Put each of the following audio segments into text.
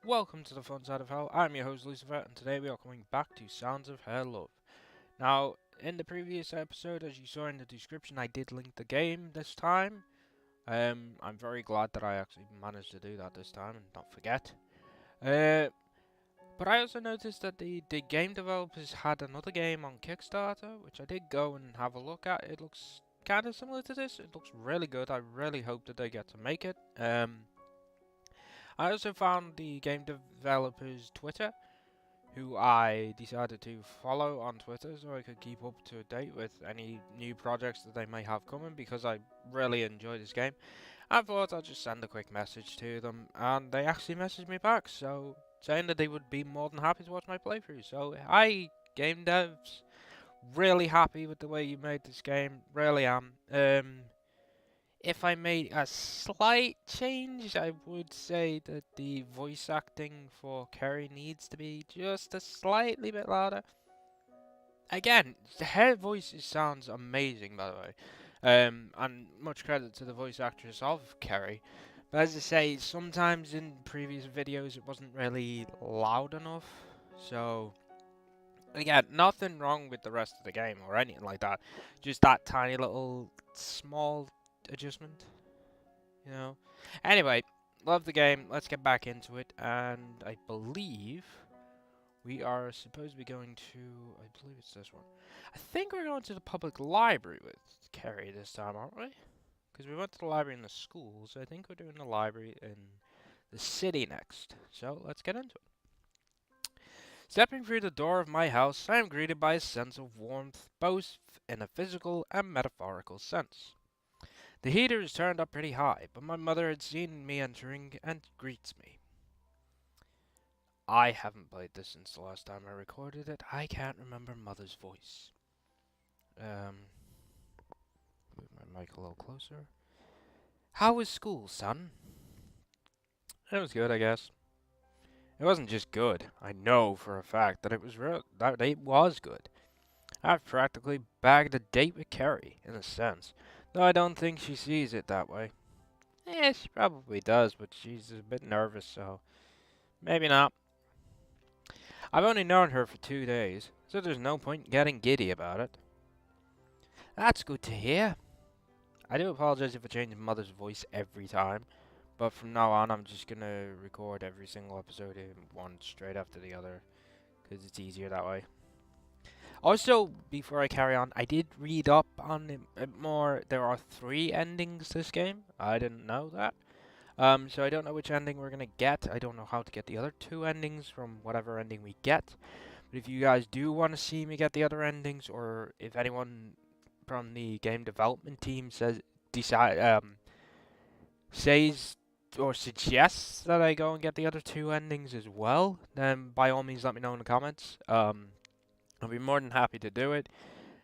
Welcome to the fun side of hell. I'm your host Lucifer, and today we are coming back to Sounds of Her Love. Now, in the previous episode, as you saw in the description, I did link the game this time. I'm very glad that I actually managed to do that this time and not forget. But I also noticed that the game developers had another game on Kickstarter, which I did go and have a look at. It looks kind of similar to this. It looks really good. I really hope that they get to make it. I also found the game developer's Twitter, who I decided to follow on Twitter so I could keep up to date with any new projects that they may have coming because I really enjoy this game. I thought I'd just send a quick message to them, and they actually messaged me back, so saying that they would be more than happy to watch my playthrough. So, hi, game devs. Really happy with the way you made this game. Really am. If I made a slight change, I would say that the voice acting for Ceri needs to be just a slightly bit louder. Again, her voice sounds amazing, by the way. And much credit to the voice actress of Ceri. But as I say, sometimes in previous videos it wasn't really loud enough. So, again, nothing wrong with the rest of the game or anything like that. Just that tiny little small adjustment. You know. Anyway, love the game. Let's get back into it. And I believe we are supposed to be going to. I believe it's this one. I think we're going to the public library with Ceri this time, aren't we? Because we went to the library in the school, so I think we're doing the library in the city next. So let's get into it. Stepping through the door of my house, I am greeted by a sense of warmth, both in a physical and metaphorical sense. The heater is turned up pretty high, but my mother had seen me entering and greets me. I haven't played this since the last time I recorded it. I can't remember Mother's voice. Move my mic a little closer. How was school, son? It was good, I guess. It wasn't just good. I know for a fact that it was that it was good. I've practically bagged a date with Ceri, in a sense, though I don't think she sees it that way. She probably does, but she's a bit nervous, so maybe not. I've only known her for 2 days, so there's no point in getting giddy about it. That's good to hear. I do apologize if I change Mother's voice every time, but from now on I'm just gonna record every single episode in one straight after the other, because it's easier that way. Also, before I carry on, I did read up on it more. There are 3 endings to this game. I didn't know that. So I don't know which ending we're gonna get. I don't know how to get the other 2 endings from whatever ending we get. But if you guys do want to see me get the other endings, or if anyone from the game development team says or suggests that I go and get the other 2 endings as well, then by all means let me know in the comments. I'll be more than happy to do it.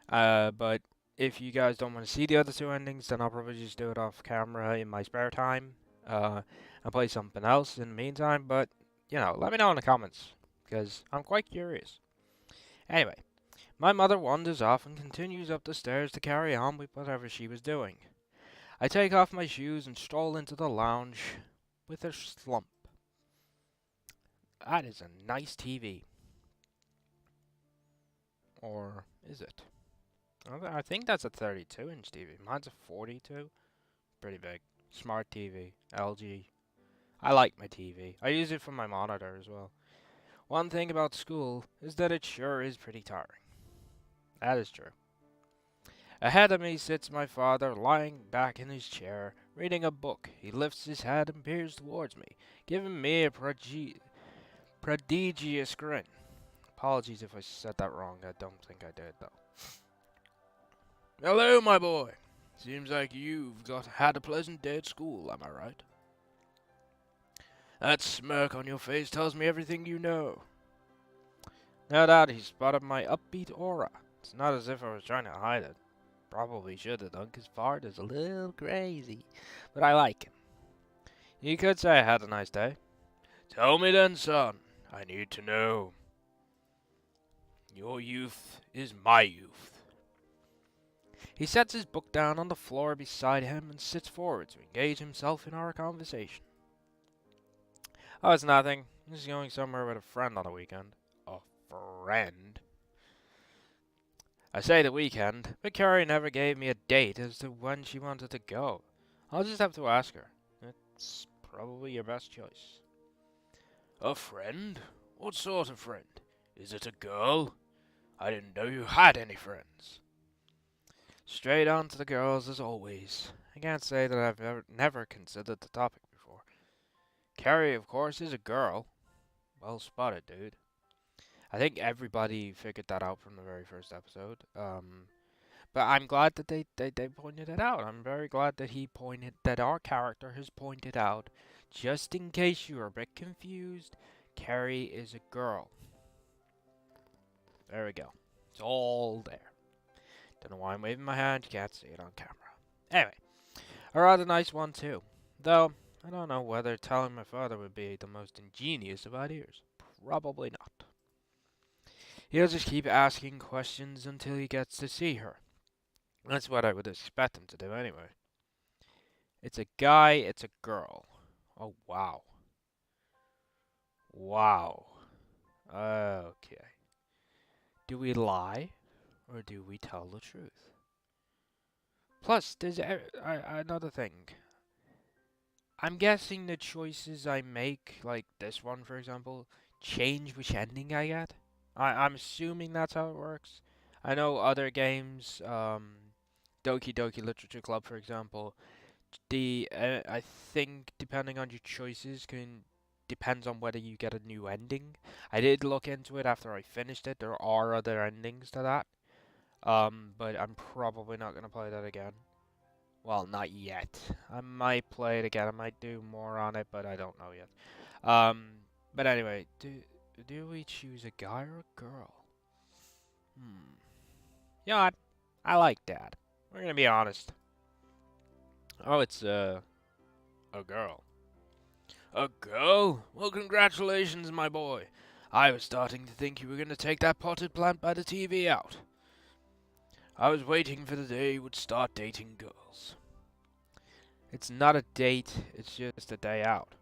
But if you guys don't want to see the other 2 endings, then I'll probably just do it off camera in my spare time. And play something else in the meantime. But, let me know in the comments, because I'm quite curious. Anyway, my mother wanders off and continues up the stairs to carry on with whatever she was doing. I take off my shoes and stroll into the lounge with a slump. That is a nice TV. Or is it? I think that's a 32-inch TV. Mine's a 42. Pretty big. Smart TV. LG. I like my TV. I use it for my monitor as well. One thing about school is that it sure is pretty tiring. That is true. Ahead of me sits my father, lying back in his chair, reading a book. He lifts his head and peers towards me, giving me a prodigious grin. Apologies if I said that wrong. I don't think I did, though. Hello, my boy. Seems like you've had a pleasant day at school, am I right? That smirk on your face tells me everything you know. No doubt he spotted my upbeat aura. It's not as if I was trying to hide it. Probably should have done, because Fard is a little crazy. But I like him. You could say I had a nice day. Tell me then, son. I need to know. Your youth is my youth. He sets his book down on the floor beside him and sits forward to engage himself in our conversation. Oh, it's nothing. I'm just going somewhere with a friend on the weekend. A friend? I say the weekend, but Carrie never gave me a date as to when she wanted to go. I'll just have to ask her. It's probably your best choice. A friend? What sort of friend? Is it a girl? I didn't know you had any friends. Straight on to the girls as always. I can't say that I've never considered the topic before. Carrie, of course, is a girl. Well spotted, dude. I think everybody figured that out from the very first episode. But I'm glad that they pointed it out. I'm very glad that our character has pointed out, just in case you were a bit confused, Carrie is a girl. There we go. It's all there. Don't know why I'm waving my hand, you can't see it on camera. Anyway, a rather nice one too. Though, I don't know whether telling my father would be the most ingenious of ideas. Probably not. He'll just keep asking questions until he gets to see her. That's what I would expect him to do anyway. It's a guy, it's a girl. Oh, wow. Wow. Okay. Do we lie, or do we tell the truth? Plus, there's another thing. I'm guessing the choices I make, like this one for example, change which ending I get. I'm assuming that's how it works. I know other games, Doki Doki Literature Club for example, I think depending on your choices depends on whether you get a new ending. I did look into it after I finished it. There are other endings to that. But I'm probably not gonna play that again. Well, not yet. I might play it again. I might do more on it, but I don't know yet. But anyway, do we choose a guy or a girl? You know what? I like Dad. We're gonna be honest. Oh, it's a girl. A girl? Well, congratulations, my boy. I was starting to think you were gonna take that potted plant by the TV out. I was waiting for the day you would start dating girls. It's not a date, it's just a day out.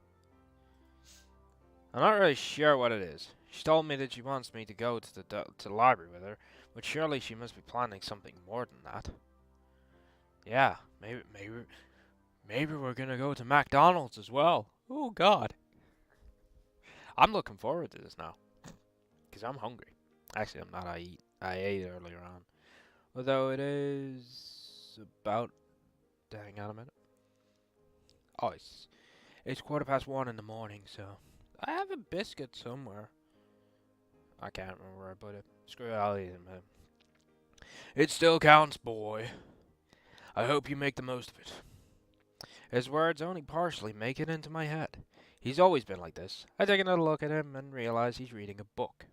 I'm not really sure what it is. She told me that she wants me to go to the library with her, but surely she must be planning something more than that. Yeah, maybe we're gonna go to McDonald's as well. Oh God. I'm looking forward to this now, because I'm hungry. Actually, I'm not. I ate earlier on. Although it is about... Hang on a minute. Oh, it's 1:15 in the morning, so... I have a biscuit somewhere. I can't remember where I put it. Screw it, I'll eat it, man. It still counts, boy. I hope you make the most of it. His words only partially make it into my head. He's always been like this. I take another look at him and realize he's reading a book.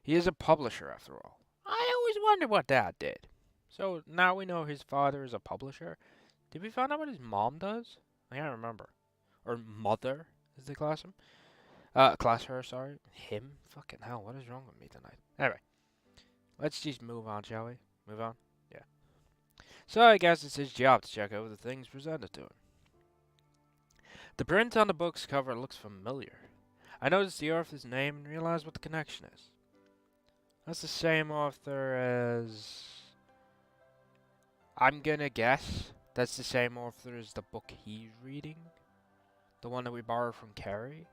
He is a publisher, after all. I always wondered what Dad did. So now we know his father is a publisher. Did we find out what his mom does? I can't remember. Or mother, as they class him. Class her, sorry. Him? Fucking hell, what is wrong with me tonight? Anyway, let's just move on, shall we? Move on? Yeah. So I guess it's his job to check over the things presented to him. The print on the book's cover looks familiar. I noticed the author's name and realized what the connection is. That's the same author as... I'm gonna guess that's the same author as the book he's reading. The one that we borrowed from Ceri.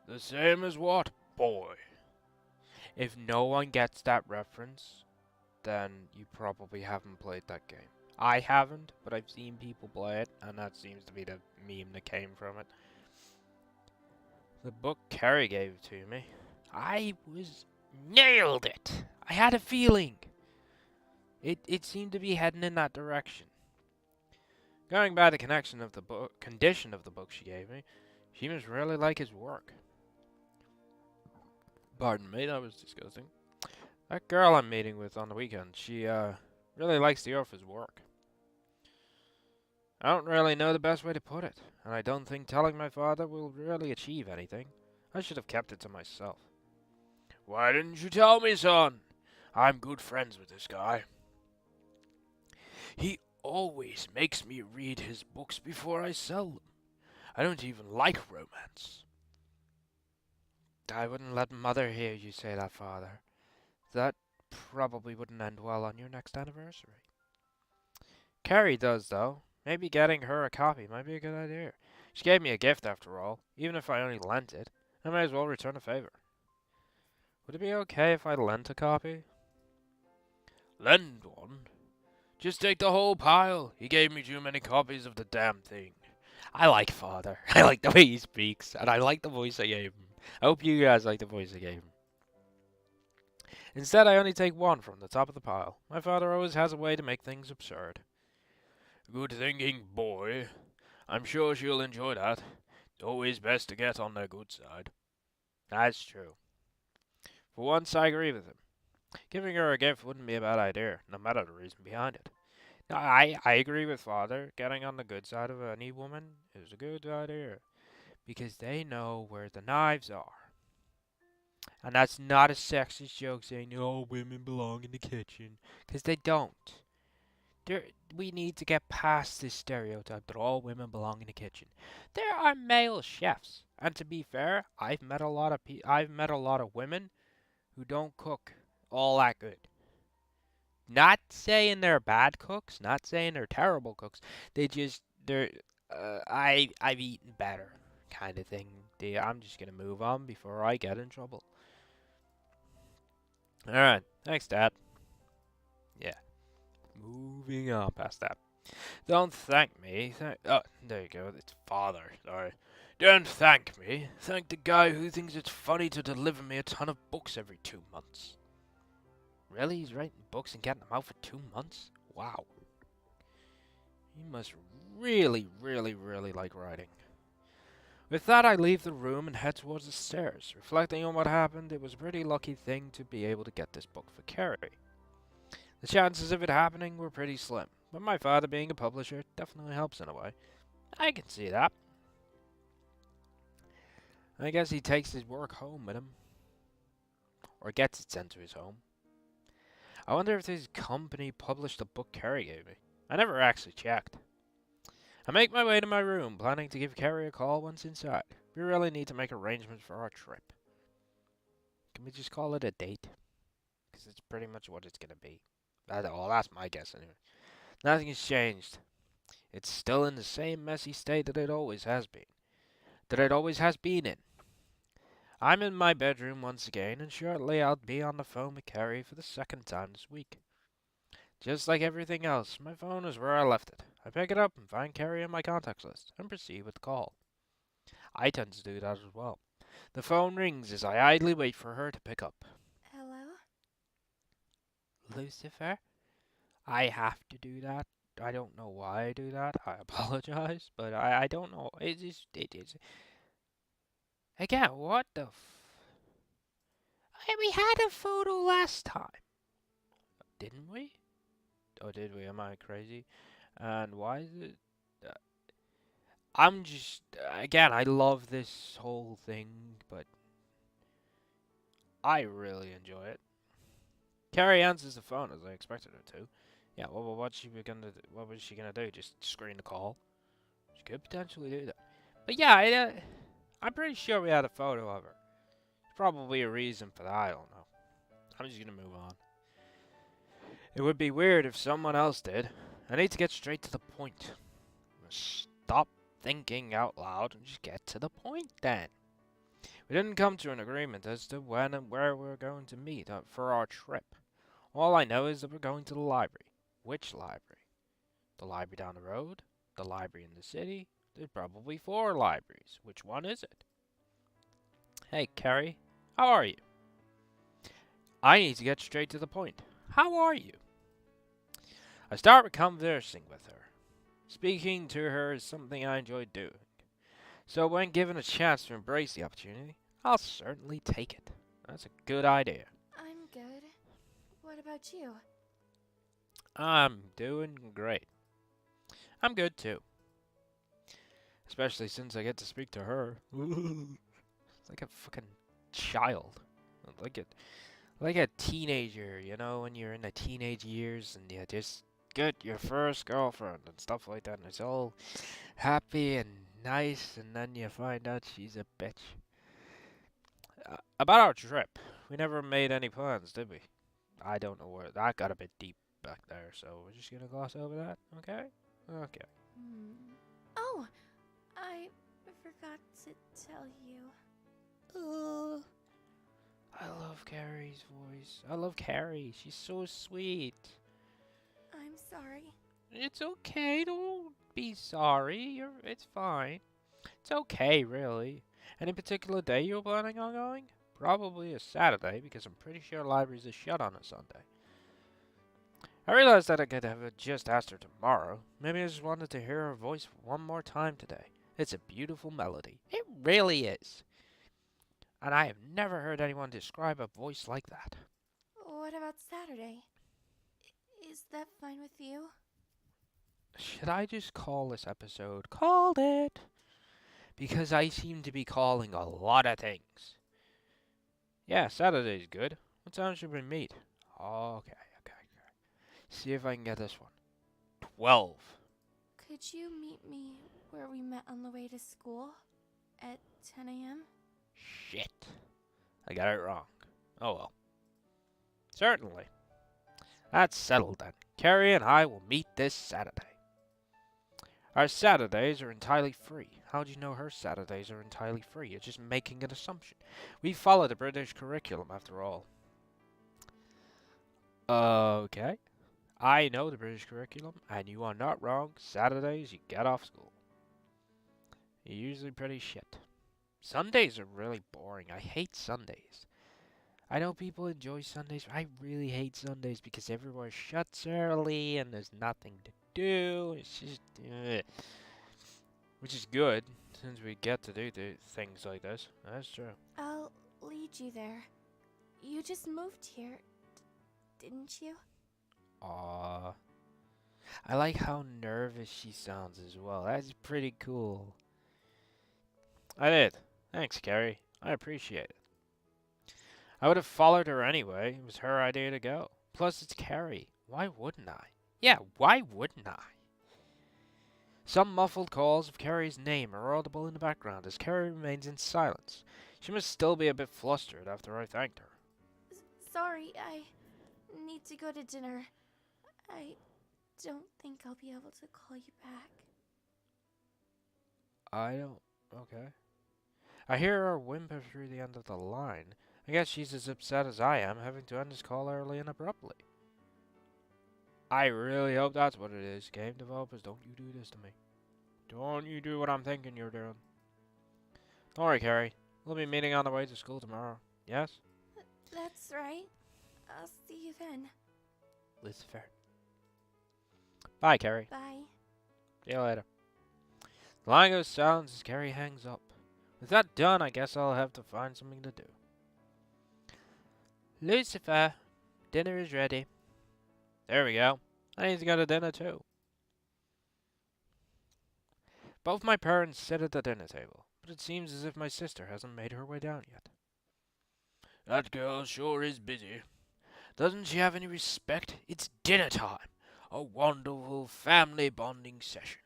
The same as what, boy? If no one gets that reference, then you probably haven't played that game. I haven't, but I've seen people play it, and that seems to be the meme that came from it. The book Ceri gave to me. I was... Nailed it! I had a feeling. It seemed to be heading in that direction. Going by the condition of the book she gave me, she must really like his work. Pardon me, that was disgusting. That girl I'm meeting with on the weekend, she really likes the author's work. I don't really know the best way to put it, and I don't think telling my father will really achieve anything. I should have kept it to myself. Why didn't you tell me, son? I'm good friends with this guy. He always makes me read his books before I sell them. I don't even like romance. I wouldn't let Mother hear you say that, Father. That probably wouldn't end well on your next anniversary. Carrie does, though. Maybe getting her a copy might be a good idea. She gave me a gift, after all. Even if I only lent it, I may as well return a favor. Would it be okay if I lent a copy? Lend one? Just take the whole pile. He gave me too many copies of the damn thing. I like Father. I like the way he speaks, and I like the voice I gave him. I hope you guys like the voice I gave him. Instead, I only take one from the top of the pile. My father always has a way to make things absurd. Good thinking, boy. I'm sure she'll enjoy that. It's always best to get on their good side. That's true. For once, I agree with him. Giving her a gift wouldn't be a bad idea, no matter the reason behind it. I agree with Father. Getting on the good side of any woman is a good idea. Because they know where the knives are. And that's not a sexist joke saying, oh, women belong in the kitchen. Because they don't. We need to get past this stereotype that all women belong in the kitchen. There are male chefs. And to be fair, I've met a lot of women who don't cook all that good. Not saying they're bad cooks, not saying they're terrible cooks. I've eaten better kind of thing. I'm just gonna move on before I get in trouble. Alright, thanks, Dad. Yeah. Moving on past that. Don't thank me. Oh, there you go. It's Father. Sorry. Don't thank me. Thank the guy who thinks it's funny to deliver me a ton of books every 2 months. Really? He's writing books and getting them out for 2 months? Wow. He must really, really, really like writing. With that, I leave the room and head towards the stairs. Reflecting on what happened, it was a pretty lucky thing to be able to get this book for Ceri. The chances of it happening were pretty slim, but my father being a publisher definitely helps in a way. I can see that. I guess he takes his work home with him. Or gets it sent to his home. I wonder if his company published the book Ceri gave me. I never actually checked. I make my way to my room, planning to give Ceri a call once inside. We really need to make arrangements for our trip. Can we just call it a date? Because it's pretty much what it's going to be. That's my guess anyway. Nothing has changed. It's still in the same messy state that it always has been. In. I'm in my bedroom once again, and shortly I'll be on the phone with Ceri for the second time this week. Just like everything else, my phone is where I left it. I pick it up and find Ceri in my contacts list, and proceed with the call. I tend to do that as well. The phone rings as I idly wait for her to pick up. Hello? Lucifer? I have to do that. I don't know why I do that. I apologize, but I don't know. It is. Again, what the we had a photo last time. Didn't we? Or did we? Am I crazy? And why is it... I'm just... Again, I love this whole thing, but... I really enjoy it. Ceri answers the phone as I expected her to. Yeah, well, what was she gonna do? Just screen the call? She could potentially do that. But yeah, I'm pretty sure we had a photo of her. There's probably a reason for that, I don't know. I'm just gonna move on. It would be weird if someone else did. I need to get straight to the point. Stop thinking out loud and just get to the point then. We didn't come to an agreement as to when and where we're going to meet for our trip. All I know is that we're going to the library. Which library? The library down the road? The library in the city? There's probably 4 libraries. Which one is it? Hey, Ceri. How are you? I need to get straight to the point. How are you? I start conversing with her. Speaking to her is something I enjoy doing. So when given a chance to embrace the opportunity, I'll certainly take it. That's a good idea. I'm good. What about you? I'm doing great. I'm good too. Especially since I get to speak to her. It's like a fucking child. Like a teenager, you know, when you're in the teenage years and you just get your first girlfriend and stuff like that, and it's all happy and nice, and then you find out she's a bitch. About our trip, we never made any plans, did we? I don't know where that got a bit deep back there, so we're just gonna gloss over that, okay? Okay. Oh, I forgot to tell you. I love Carrie's voice. I love Carrie. She's so sweet. I'm sorry. It's okay. Don't be sorry. It's fine. It's okay, really. Any particular day you're planning on going? Probably a Saturday, because I'm pretty sure libraries are shut on a Sunday. I realized that I could have just asked her tomorrow. Maybe I just wanted to hear her voice one more time today. It's a beautiful melody. It really is. And I have never heard anyone describe a voice like that. What about Saturday? Is that fine with you? Should I just call this episode Called It? Because I seem to be calling a lot of things. Yeah, Saturday's good. What time should we meet? Okay. See if I can get this one. 12. Could you meet me where we met on the way to school? At 10 a.m.? Shit. I got it wrong. Oh well. Certainly. That's settled then. Carrie and I will meet this Saturday. Our Saturdays are entirely free. How do you know her Saturdays are entirely free? You're just making an assumption. We follow the British curriculum after all. Okay. I know the British curriculum, and you are not wrong. Saturdays, you get off school. You're usually pretty shit. Sundays are really boring. I hate Sundays. I know people enjoy Sundays, but I really hate Sundays because everywhere shuts early and there's nothing to do. It's just, which is good since we get to do things like this. That's true. I'll lead you there. You just moved here, didn't you? Aww. I like how nervous she sounds as well. That's pretty cool. I did. Thanks, Carrie. I appreciate it. I would have followed her anyway. It was her idea to go. Plus, it's Carrie. Why wouldn't I? Yeah, why wouldn't I? Some muffled calls of Carrie's name are audible in the background as Carrie remains in silence. She must still be a bit flustered after I thanked her. Sorry, I need to go to dinner. I don't think I'll be able to call you back. Okay. I hear her whimper through the end of the line. I guess she's as upset as I am, having to end this call early and abruptly. I really hope that's what it is. Game developers, don't you do this to me. Don't you do what I'm thinking you're doing. Don't worry, Carrie. We'll be meeting on the way to school tomorrow. Yes? That's right. I'll see you then. Lucifer. Bye, Carrie. Bye. See you later. The line goes silent as Carrie hangs up. With that done, I guess I'll have to find something to do. Lucifer, dinner is ready. There we go. I need to go to dinner too. Both my parents sit at the dinner table, but it seems as if my sister hasn't made her way down yet. That girl sure is busy. Doesn't she have any respect? It's dinner time. A wonderful family bonding session.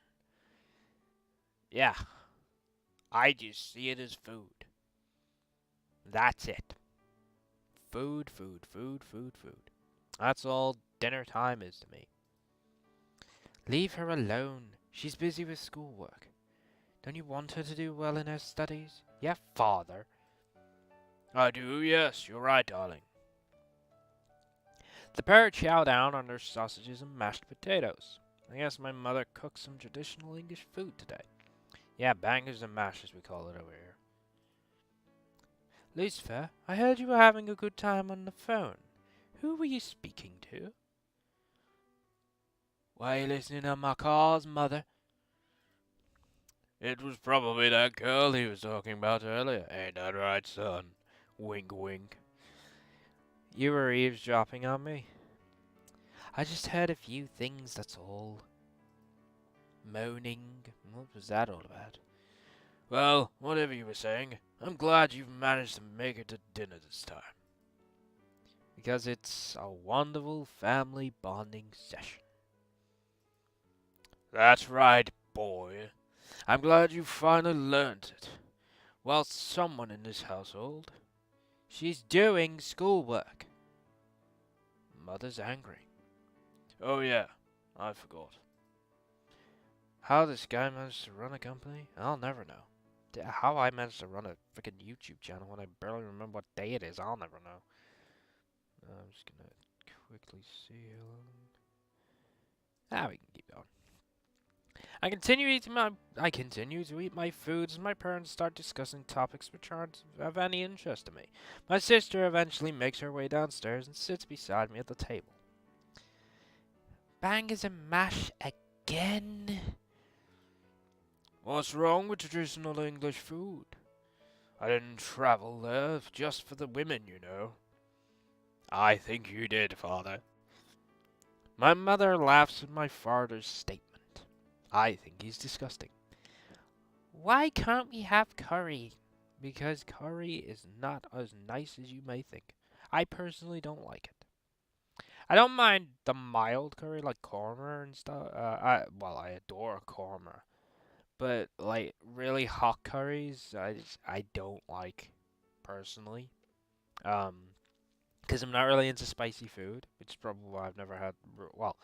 Yeah. I just see it as food. That's it. Food. That's all dinner time is to me. Leave her alone. She's busy with schoolwork. Don't you want her to do well in her studies? Yeah, father. I do, yes. You're right, darling. The pair chow down on their sausages and mashed potatoes. I guess my mother cooked some traditional English food today. Yeah, bangers and mash as we call it over here. Lucifer, I heard you were having a good time on the phone. Who were you speaking to? Why are you listening on my calls, mother? It was probably that girl he was talking about earlier. Ain't that right, son? Wink, wink. You were eavesdropping on me? I just heard a few things, that's all. Moaning. What was that all about? Well, whatever you were saying, I'm glad you've managed to make it to dinner this time. Because it's a wonderful family bonding session. That's right, boy. I'm glad you finally learned it. Well, someone in this household. She's doing schoolwork. Mother's angry. Oh yeah, I forgot. How this guy managed to run a company, I'll never know. How I managed to run a freaking YouTube channel when I barely remember what day it is, I'll never know. I'm just gonna quickly see. We can keep going. I continue to eat my foods as my parents start discussing topics which aren't of any interest to me. My sister eventually makes her way downstairs and sits beside me at the table. Bangers and mash again? What's wrong with traditional English food? I didn't travel there just for the women, you know. I think you did, father. My mother laughs at my father's statement. I think he's disgusting. Why can't we have curry? Because curry is not as nice as you may think. I personally don't like it. I don't mind the mild curry like korma and stuff. I adore korma, but like really hot curries, I don't like personally. Um, because I'm not really into spicy food, which is probably why I've never had. Well,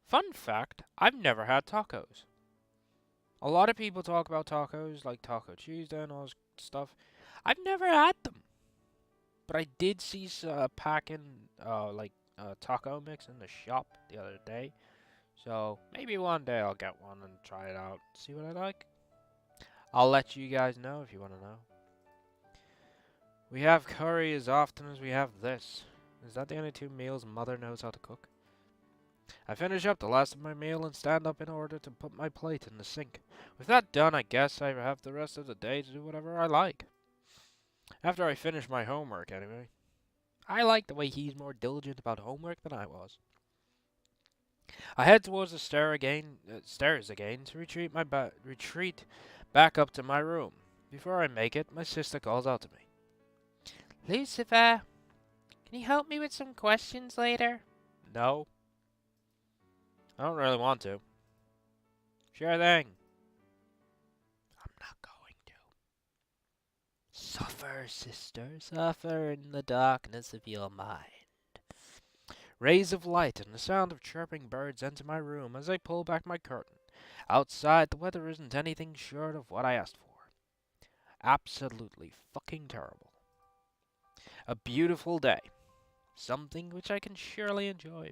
fun fact: I've never had tacos. A lot of people talk about tacos, like Taco Tuesday and all this stuff. I've never had them, but I did see a packing taco mix in the shop the other day. So maybe one day I'll get one and try it out, see what I like. I'll let you guys know if you want to know. We have curry as often as we have this. Is that the only two meals Mother knows how to cook? I finish up the last of my meal and stand up in order to put my plate in the sink. With that done, I guess I have the rest of the day to do whatever I like. After I finish my homework, anyway. I like the way he's more diligent about homework than I was. I head towards the stairs again to retreat back up to my room. Before I make it, my sister calls out to me. Lucifer, can you help me with some questions later? No. I don't really want to. Sure thing. I'm not going to. Suffer, sister, suffer in the darkness of your mind. Rays of light and the sound of chirping birds enter my room as I pull back my curtain. Outside, the weather isn't anything short of what I asked for. Absolutely fucking terrible. A beautiful day. Something which I can surely enjoy.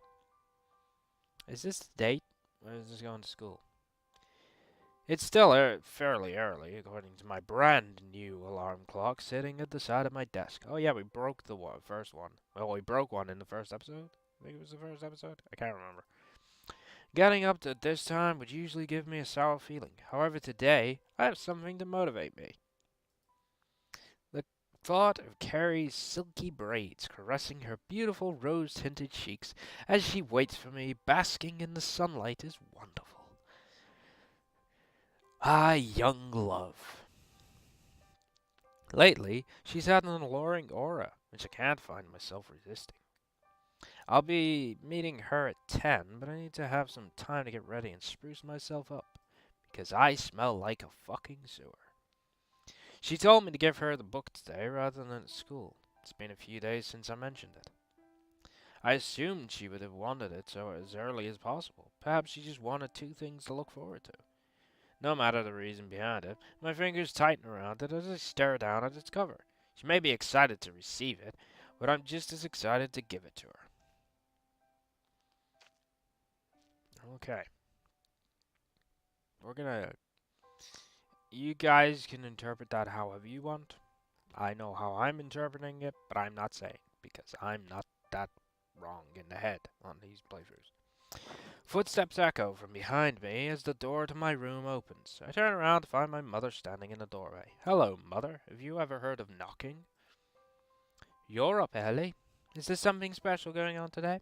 Is this the date? Or is this going to school? It's still fairly early, according to my brand new alarm clock sitting at the side of my desk. Oh yeah, we broke the first one. Well, we broke one in the first episode. I think it was the first episode. I can't remember. Getting up at this time would usually give me a sour feeling. However, today, I have something to motivate me. The thought of Carrie's silky braids caressing her beautiful rose-tinted cheeks as she waits for me, basking in the sunlight, is wonderful. Ah, young love. Lately, she's had an alluring aura, which I can't find myself resisting. I'll be meeting her at 10, but I need to have some time to get ready and spruce myself up, because I smell like a fucking sewer. She told me to give her the book today rather than at school. It's been a few days since I mentioned it. I assumed she would have wanted it so as early as possible. Perhaps she just wanted two things to look forward to. No matter the reason behind it, my fingers tighten around it as I stare down at its cover. She may be excited to receive it, but I'm just as excited to give it to her. Okay. We're gonna... You guys can interpret that however you want. I know how I'm interpreting it, but I'm not saying, because I'm not that wrong in the head on these playthroughs. Footsteps echo from behind me as the door to my room opens. I turn around to find my mother standing in the doorway. Hello, Mother. Have you ever heard of knocking? You're up early. Is there something special going on today?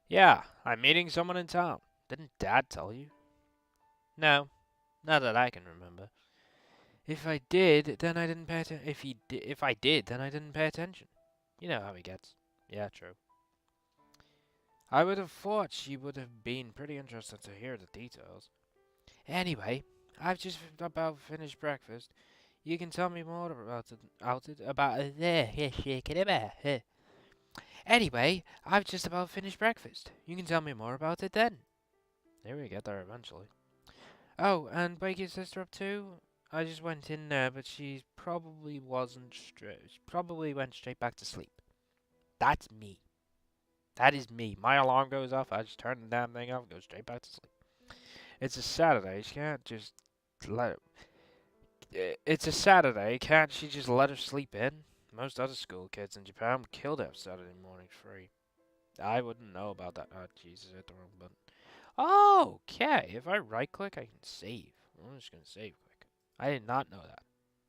Yeah, I'm meeting someone in town. Didn't Dad tell you? No, not that I can remember. If I did, then I didn't pay attention. If I did, then I didn't pay attention. You know how he gets. Yeah, true. I would have thought she would have been pretty interested to hear the details. Anyway, I've just about finished breakfast. You can tell me more about it. Anyway, I've just about finished breakfast. You can tell me more about it then. There we get there eventually. Oh, and wake your sister up too? I just went in there, but she probably wasn't straight. She probably went straight back to sleep. That's me. That is me. My alarm goes off. I just turn the damn thing off and go straight back to sleep. It's a Saturday. She can't just let. It's a Saturday. Can't she just let her sleep in? Most other school kids in Japan would kill to have Saturday mornings free. I wouldn't know about that. Oh, Jesus, I hit the wrong button. Oh, okay. If I right click, I can save. I'm just going to save quick. I did not know that.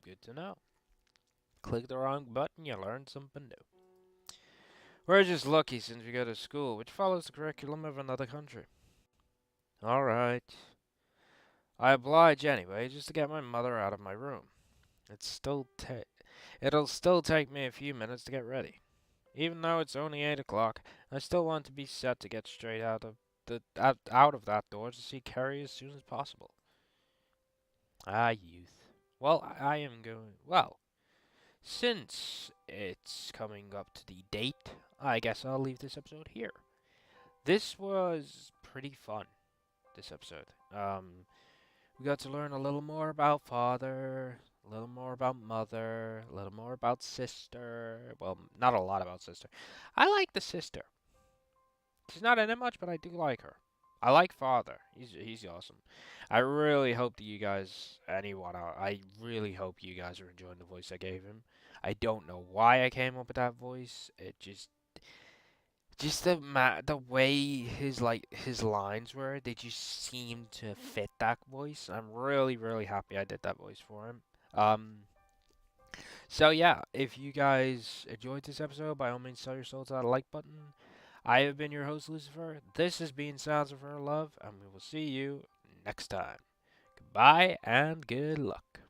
Good to know. Click the wrong button, you learn something new. We're just lucky since we go to school, which follows the curriculum of another country. Alright. I oblige anyway, just to get my mother out of my room. It'll still take me a few minutes to get ready. Even though it's only 8 o'clock, I still want to be set to get straight out of that door to see Ceri as soon as possible. Ah, youth. Well, I am going. Well, since it's coming up to the date, I guess I'll leave this episode here. This was pretty fun. This episode. We got to learn a little more about father, a little more about mother, a little more about sister. Well, not a lot about sister. I like the sister. She's not in it much, but I do like her. I like father. He's awesome. I really hope that you guys, anyone out, I really hope you guys are enjoying the voice I gave him. I don't know why I came up with that voice. It just the way his lines were, they just seemed to fit that voice. I'm really happy I did that voice for him. Um, so yeah, if you guys enjoyed this episode, by all means tell your soul to that like button. I have been your host Lucifer. This has been Sounds of Her Love, and we will see you next time. Goodbye and good luck.